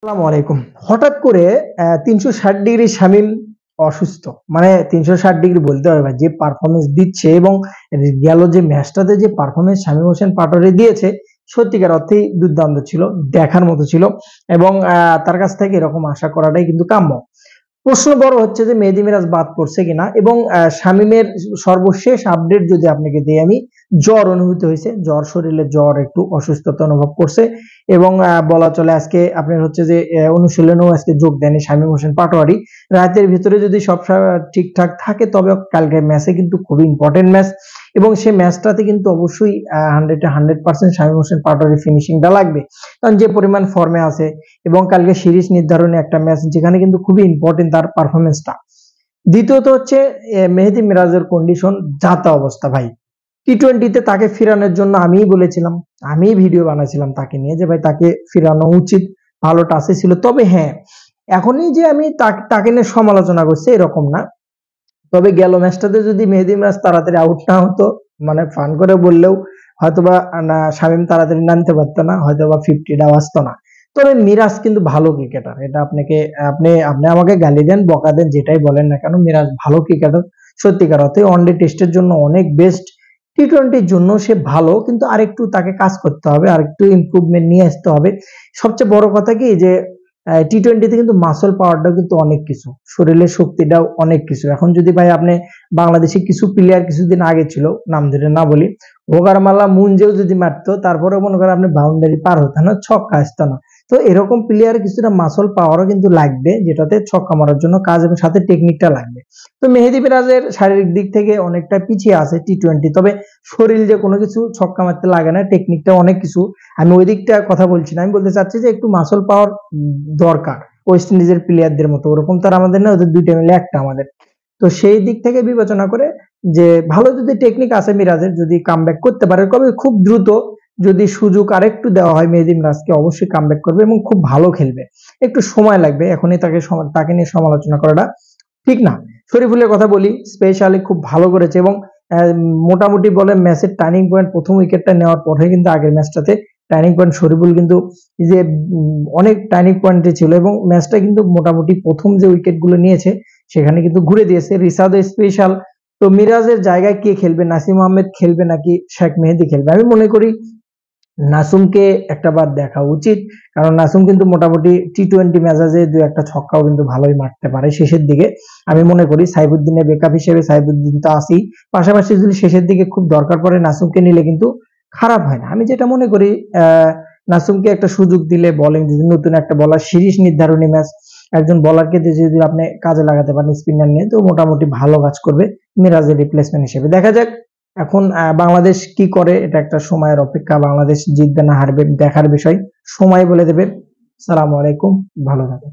আসসালামু আলাইকুম। হঠাৎ করে ৩৬০ ডিগ্রি শামীম অসুস্থ। মানে ৩৬০ ডিগ্রি বলতে হবে ভাই, যে পারফরম্যান্স দিচ্ছে এবং গেল যে ম্যাচটাতে যে পারফরম্যান্স শামীম হোসেন পাটোয়ারি দিয়েছে, সত্যিকার অর্থেই দুর্দান্ত ছিল, দেখার মতো ছিল এবং তার কাছ থেকে এরকম আশা করাটাই কিন্তু কাম্য। প্রশ্ন বড় হচ্ছে যে মেহেদী মিরাজ বাদ পড়ছে কিনা এবং শামীমের সর্বশেষ আপডেট যদি আপনাকে দিই আমি, জ্বর অনুভূত হয়েছে, জ্বর, শরীরে জ্বর, একটু অসুস্থতা অনুভব করছে এবং বলা চলে আজকে আপনার হচ্ছে যে অনুশীলনেও আজকে যোগ দেয়নি শামীম হোসেন পাটোয়ারি। রাতের ভিতরে যদি সব ঠিকঠাক থাকে তবে কালকের ম্যাচে কিন্তু খুবই ইম্পর্টেন্ট ম্যাচ এবং সেই ম্যাচটাতে কিন্তু অবশ্যই 100% শামীম হোসেন পাটোয়ারি ফিনিশিংটা লাগবে, কারণ যে পরিমাণ ফর্মে আছে এবং কালকে সিরিজ নির্ধারণী একটা ম্যাচ যেখানে কিন্তু খুবই ইম্পর্টেন্ট তার পারফরমেন্সটা। দ্বিতীয়ত হচ্ছে মেহেদী মিরাজের কন্ডিশন যাতা অবস্থা ভাই। টি-টোয়েন্টিতে তাকে ফেরানোর জন্য আমিই বলেছিলাম, আমি ভিডিও বানাইছিলাম তাকে নিয়ে যে ভাই তাকে ফেরানো উচিত, ভালো টাচে ছিল। তবে হ্যাঁ, এখনই যে আমি তাকে নিয়ে সমালোচনা করছি এরকম না। তবে গেল ম্যাচটাতে যদি মেহেদী মিরাজ তাড়াতাড়ি আউট না হতো, মানে ফান করে বললেও হয়তোবা শামীম তাড়াতাড়ি নামতে পারতো না, হয়তোবা 50টা বাজতো না। তবে মিরাজ কিন্তু ভালো ক্রিকেটার, এটা আপনাকে আপনি আপনি আমাকে গালি দেন, বকা দেন, যেটাই বলেন না কেন, মিরাজ ভালো ক্রিকেটার সত্যিকার অর্থে। ওয়ানডে টেস্টের জন্য অনেক বেস্ট, টি-টোয়েন্টির জন্য সে ভালো, কিন্তু আরেকটু তাকে কাজ করতে হবে, আরেকটু ইমপ্রুভমেন্ট নিয়ে আসতে হবে। সবচেয়ে বড় কথা কি যে টি-টোয়েন্টিতে কিন্তু মাসল পাওয়ারটাও কিন্তু অনেক কিছু, শরীরের শক্তিটাও অনেক কিছু। এখন যদি ভাই আপনি বাংলাদেশে কিছু প্লেয়ার কিছুদিন আগে ছিল, নাম ধরে না বলি, হোগার মাল্লা মুঞ্জেও যদি মারতো তারপরে মনে করেন আপনি বাউন্ডারি পার হতো না, ছক্কা আসতো না। তো এরকম প্লেয়ার কিছুটা মাসল পাওয়ারও কিন্তু লাগবে, যেটাতে ছক্কা মারার জন্য কাজ এবং সাথে টেকনিকটা লাগবে। তো মেহেদী মিরাজের শারীরিক দিক থেকে অনেকটা পিছিয়ে আছে টি-টোয়েন্টি, তবে শরীর যে কোনো কিছু ছক্কা মারতে লাগে না, টেকনিকটা অনেক কিছু। আমি ওই দিকটা কথা বলছি না, আমি বলতে চাচ্ছি যে একটু মাসল পাওয়ার দরকার ওয়েস্ট ইন্ডিজের প্লেয়ারদের মতো। ওরকম তার আমাদের না, ওদের দুইটা মিলে একটা আমাদের। তো সেই দিক থেকে বিবেচনা করে যে ভালো যদি টেকনিক আছে মিরাজের, যদি কামব্যাক করতে পারে, তবে খুব দ্রুত যদি সুযোগ আরেকটু দেওয়া হয় মেহেদী মিরাজকে, অবশ্যই কামব্যাক করবে এবং খুব ভালো খেলবে। একটু সময় লাগবে, এখনই তাকে নিয়ে সমালোচনা করাটা ঠিক না। শরীফুলের কথা বলি, স্পেশালি খুব ভালো করেছে এবং মোটামুটি বলে ম্যাচের টার্নিং পয়েন্ট, প্রথম উইকেটটা নেওয়ার পরে কিন্তু আগের ম্যাচটাতে টার্নিং পয়েন্ট শরীফুল কিন্তু যে অনেক টার্নিং পয়েন্টে ছিল এবং ম্যাচটা কিন্তু মোটামুটি প্রথম যে উইকেট গুলো নিয়েছে সেখানে কিন্তু ঘুরে দিয়েছে। রিশাদও স্পেশাল। তো মিরাজের জায়গায় কে খেলবে, নাসিম আহমেদ খেলবে নাকি শেখ মেহেদী খেলবে? আমি মনে করি নাসুমকে একটা বার দেখা উচিত, কারণ নাসুম কিন্তু মোটামুটি টি-টোয়েন্টি ম্যাচে দু একটা ছক্কাও কিন্তু ভালোই মারতে পারে শেষের দিকে। আমি মনে করি সাইফুদ্দিনের ব্যাকআপ হিসেবে সাইফুদ্দিন তো আসি, পাশাপাশি যদি শেষের দিকে খুব দরকার পড়ে নাসুমকে নিলে কিন্তু খারাপ হয় না। আমি যেটা মনে করি নাসুমকে একটা সুযোগ দিলে, বোলিং যদি নতুন একটা বলার, সিরিজ নির্ধারণী ম্যাচ, একজন বলারকে যদি আপনি কাজে লাগাতে পারেন স্পিনার নিয়ে, তো মোটামুটি ভালো কাজ করবে মিরাজের রিপ্লেসমেন্ট হিসেবে। দেখা যাক এখন বাংলাদেশ কি করে, এটা একটা সময়ের অপেক্ষা। বাংলাদেশ জিতবে না হারবে দেখার বিষয়, সময় বলে দেবে। সালামু আলাইকুম, ভালো থাকবেন।